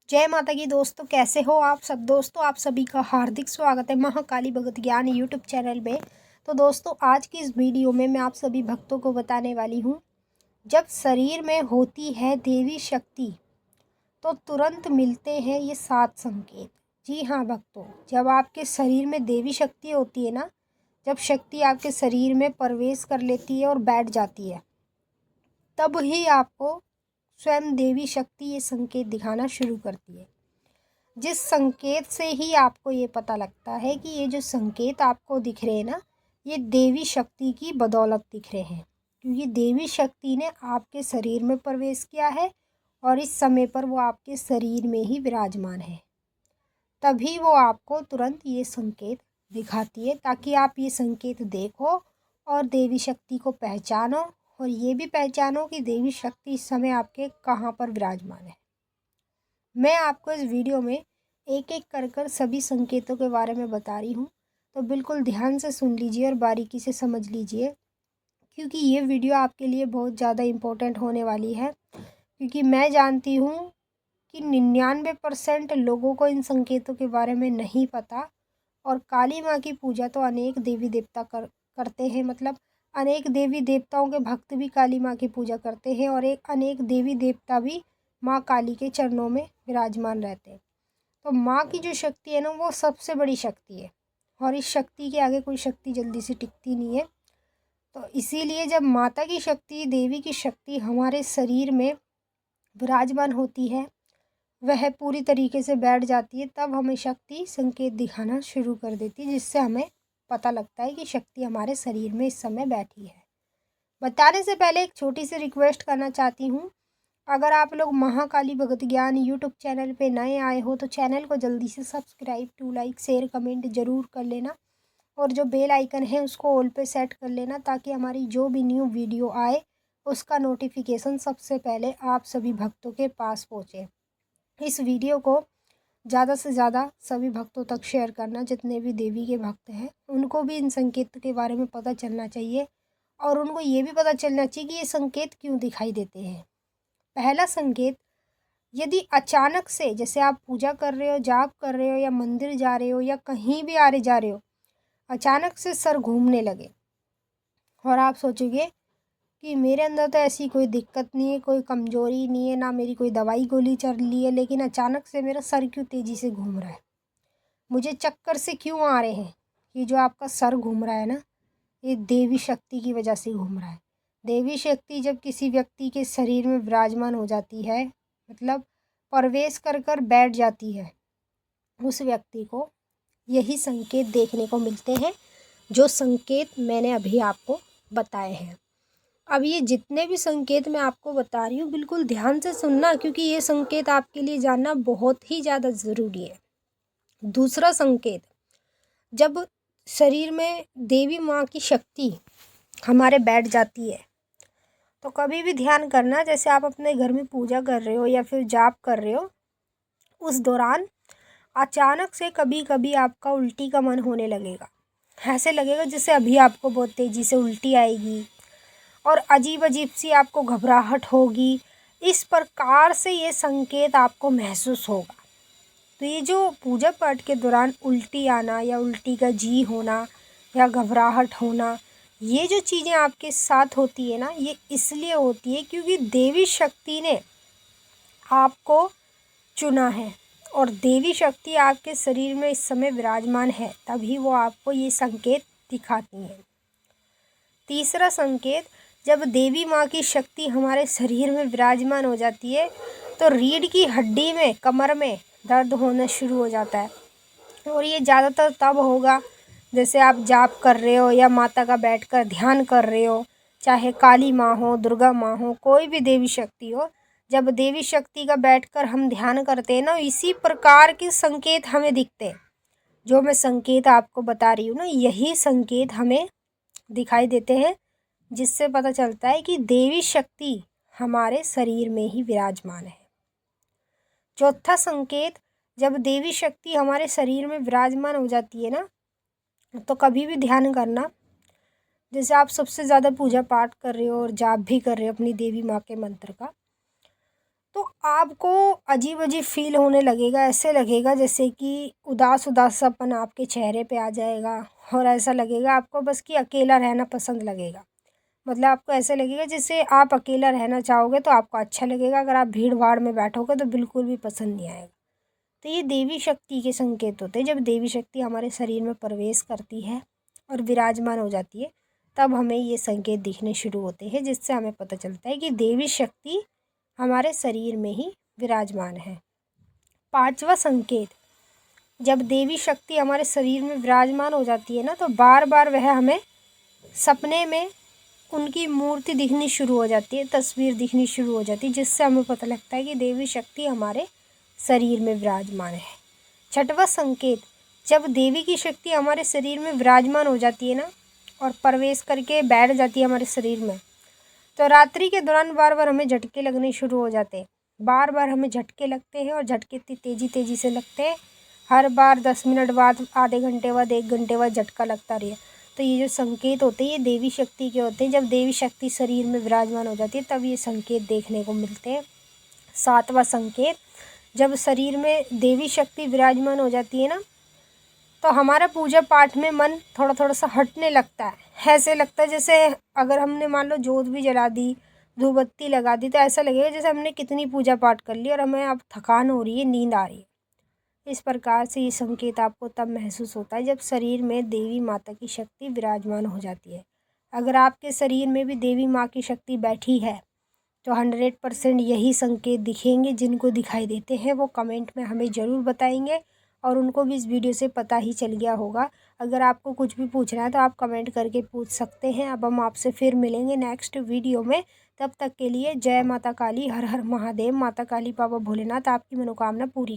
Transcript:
जय माता की दोस्तों, कैसे हो आप सब। दोस्तों आप सभी का हार्दिक स्वागत है महाकाली भगत ज्ञान यूट्यूब चैनल में। तो दोस्तों आज की इस वीडियो में मैं आप सभी भक्तों को बताने वाली हूँ, जब शरीर में होती है देवी शक्ति तो तुरंत मिलते हैं ये 7 संकेत। जी हाँ भक्तों, जब आपके शरीर में देवी शक्ति होती है ना, जब शक्ति आपके शरीर में प्रवेश कर लेती है और बैठ जाती है, तब ही आपको स्वयं देवी शक्ति ये संकेत दिखाना शुरू करती है। जिस संकेत से ही आपको ये पता लगता है कि ये जो संकेत आपको दिख रहे हैं ना, ये देवी शक्ति की बदौलत दिख रहे हैं, क्योंकि देवी शक्ति ने आपके शरीर में प्रवेश किया है और इस समय पर वो आपके शरीर में ही विराजमान है। तभी वो आपको तुरंत ये संकेत दिखाती है, ताकि आप ये संकेत देखो और देवी शक्ति को पहचानो, और ये भी पहचानो कि देवी शक्ति इस समय आपके कहाँ पर विराजमान है। मैं आपको इस वीडियो में एक एक कर सभी संकेतों के बारे में बता रही हूँ, तो बिल्कुल ध्यान से सुन लीजिए और बारीकी से समझ लीजिए, क्योंकि ये वीडियो आपके लिए बहुत ज़्यादा इम्पोर्टेंट होने वाली है। क्योंकि मैं जानती हूँ कि 99% लोगों को इन संकेतों के बारे में नहीं पता, और काली माँ की पूजा तो अनेक देवी देवता करते हैं, मतलब अनेक देवी देवताओं के भक्त भी काली माँ की पूजा करते हैं, और अनेक देवी देवता भी माँ काली के चरणों में विराजमान रहते हैं। तो माँ की जो शक्ति है ना, वो सबसे बड़ी शक्ति है, और इस शक्ति के आगे कोई शक्ति जल्दी से टिकती नहीं है। तो इसीलिए जब माता की शक्ति, देवी की शक्ति हमारे शरीर में विराजमान होती है, वह पूरी तरीके से बैठ जाती है, तब हमें शक्ति संकेत दिखाना शुरू कर देती है, जिससे हमें पता लगता है कि शक्ति हमारे शरीर में इस समय बैठी है। बताने से पहले एक छोटी सी रिक्वेस्ट करना चाहती हूँ। अगर आप लोग महाकाली भगत ज्ञान यूट्यूब चैनल पे नए आए हो तो चैनल को जल्दी से subscribe, to like, share, comment ज़रूर कर लेना, और जो बेल आइकन है उसको ऑल पे सेट कर लेना, ताकि हमारी जो भी न्यू वीडियो आए उसका नोटिफिकेशन सबसे पहले आप सभी भक्तों के पास पहुँचे। इस वीडियो को ज़्यादा से ज़्यादा सभी भक्तों तक शेयर करना, जितने भी देवी के भक्त हैं उनको भी इन संकेत के बारे में पता चलना चाहिए, और उनको ये भी पता चलना चाहिए कि ये संकेत क्यों दिखाई देते हैं। पहला संकेत, यदि अचानक से, जैसे आप पूजा कर रहे हो, जाप कर रहे हो, या मंदिर जा रहे हो, या कहीं भी आ रहे जा रहे हो, अचानक से सर घूमने लगे, और आप सोचोगे कि मेरे अंदर तो ऐसी कोई दिक्कत नहीं है, कोई कमज़ोरी नहीं है, ना मेरी कोई दवाई गोली चल रही है, लेकिन अचानक से मेरा सर क्यों तेज़ी से घूम रहा है, मुझे चक्कर से क्यों आ रहे हैं। ये जो आपका सर घूम रहा है ना, ये देवी शक्ति की वजह से घूम रहा है। देवी शक्ति जब किसी व्यक्ति के शरीर में विराजमान हो जाती है, मतलब प्रवेश कर बैठ जाती है, उस व्यक्ति को यही संकेत देखने को मिलते हैं, जो संकेत मैंने अभी आपको बताए हैं। अब ये जितने भी संकेत मैं आपको बता रही हूँ, बिल्कुल ध्यान से सुनना, क्योंकि ये संकेत आपके लिए जानना बहुत ही ज़्यादा ज़रूरी है। दूसरा संकेत, जब शरीर में देवी माँ की शक्ति हमारे बैठ जाती है, तो कभी भी ध्यान करना, जैसे आप अपने घर में पूजा कर रहे हो या फिर जाप कर रहे हो, उस दौरान अचानक से कभी कभी आपका उल्टी का मन होने लगेगा। ऐसे लगेगा जैसे अभी आपको बहुत तेज़ी से उल्टी आएगी, और अजीब अजीब सी आपको घबराहट होगी। इस प्रकार से ये संकेत आपको महसूस होगा। तो ये जो पूजा पाठ के दौरान उल्टी आना, या उल्टी का जी होना, या घबराहट होना, ये जो चीज़ें आपके साथ होती है ना, ये इसलिए होती है क्योंकि देवी शक्ति ने आपको चुना है, और देवी शक्ति आपके शरीर में इस समय विराजमान है, तभी वो आपको ये संकेत दिखाती है। तीसरा संकेत, जब देवी माँ की शक्ति हमारे शरीर में विराजमान हो जाती है, तो रीढ़ की हड्डी में, कमर में दर्द होना शुरू हो जाता है, और ये ज़्यादातर तब होगा जैसे आप जाप कर रहे हो या माता का बैठकर ध्यान कर रहे हो, चाहे काली माँ हो, दुर्गा माँ हो, कोई भी देवी शक्ति हो। जब देवी शक्ति का बैठकर हम ध्यान करते हैं ना, इसी प्रकार के संकेत हमें दिखते हैं। जो मैं संकेत आपको बता रही हूँ ना, यही संकेत हमें दिखाई देते हैं, जिससे पता चलता है कि देवी शक्ति हमारे शरीर में ही विराजमान है। चौथा संकेत, जब देवी शक्ति हमारे शरीर में विराजमान हो जाती है ना, तो कभी भी ध्यान करना, जैसे आप सबसे ज़्यादा पूजा पाठ कर रहे हो और जाप भी कर रहे हो अपनी देवी माँ के मंत्र का, तो आपको अजीब-अजीब फ़ील होने लगेगा, ऐसे लगेगा जैसे कि उदास-उदास-सापन आपके चेहरे पे आ जाएगा और ऐसा लगेगा आपको बस कि अकेला रहना पसंद लगेगा। मतलब आपको ऐसा लगेगा जैसे आप अकेला रहना चाहोगे तो आपको अच्छा लगेगा, अगर आप भीड़-भाड़ में बैठोगे तो बिल्कुल भी पसंद नहीं आएगा। तो ये देवी शक्ति के संकेत होते हैं। जब देवी शक्ति हमारे शरीर में प्रवेश करती है और विराजमान हो जाती है, तब हमें ये संकेत दिखने शुरू होते हैं, जिससे हमें पता चलता है कि देवी शक्ति हमारे शरीर में ही विराजमान है। 5वां संकेत, जब देवी शक्ति हमारे शरीर में विराजमान हो जाती है ना, तो बार बार वह हमें सपने में उनकी मूर्ति दिखनी शुरू हो जाती है, तस्वीर दिखनी शुरू हो जाती है, जिससे हमें पता लगता है कि देवी शक्ति हमारे शरीर में विराजमान है। 6वां संकेत, जब देवी की शक्ति हमारे शरीर में विराजमान हो जाती है ना और प्रवेश करके बैठ जाती है हमारे शरीर में, तो रात्रि के दौरान बार बार हमें झटके लगने शुरू हो जाते हैं। बार बार हमें झटके लगते हैं और झटके इतनी तेज़ी से लगते हैं, हर बार 10 मिनट बाद, आधे घंटे बाद, 1 घंटे बाद झटका लगता रही है। तो ये जो संकेत होते हैं ये देवी शक्ति के होते हैं। जब देवी शक्ति शरीर में विराजमान हो जाती है तब ये संकेत देखने को मिलते हैं। 7वां संकेत, जब शरीर में देवी शक्ति विराजमान हो जाती है ना, तो हमारा पूजा पाठ में मन थोड़ा थोड़ा सा हटने लगता है। ऐसे लगता है जैसे अगर हमने मान लो जोत भी जला दी, धूप बत्ती लगा दी, तो ऐसा लगेगा जैसे हमने कितनी पूजा पाठ कर ली और हमें अब थकान हो रही है, नींद आ रही है। इस प्रकार से ये संकेत आपको तब महसूस होता है जब शरीर में देवी माता की शक्ति विराजमान हो जाती है। अगर आपके शरीर में भी देवी माँ की शक्ति बैठी है तो 100% यही संकेत दिखेंगे। जिनको दिखाई देते हैं वो कमेंट में हमें ज़रूर बताएंगे और उनको भी इस वीडियो से पता ही चल गया होगा। अगर आपको कुछ भी पूछना है तो आप कमेंट करके पूछ सकते हैं। अब हम आपसे फिर मिलेंगे नेक्स्ट वीडियो में। तब तक के लिए जय माता काली, हर हर महादेव। माता काली बाबा भोलेनाथ आपकी मनोकामना पूरी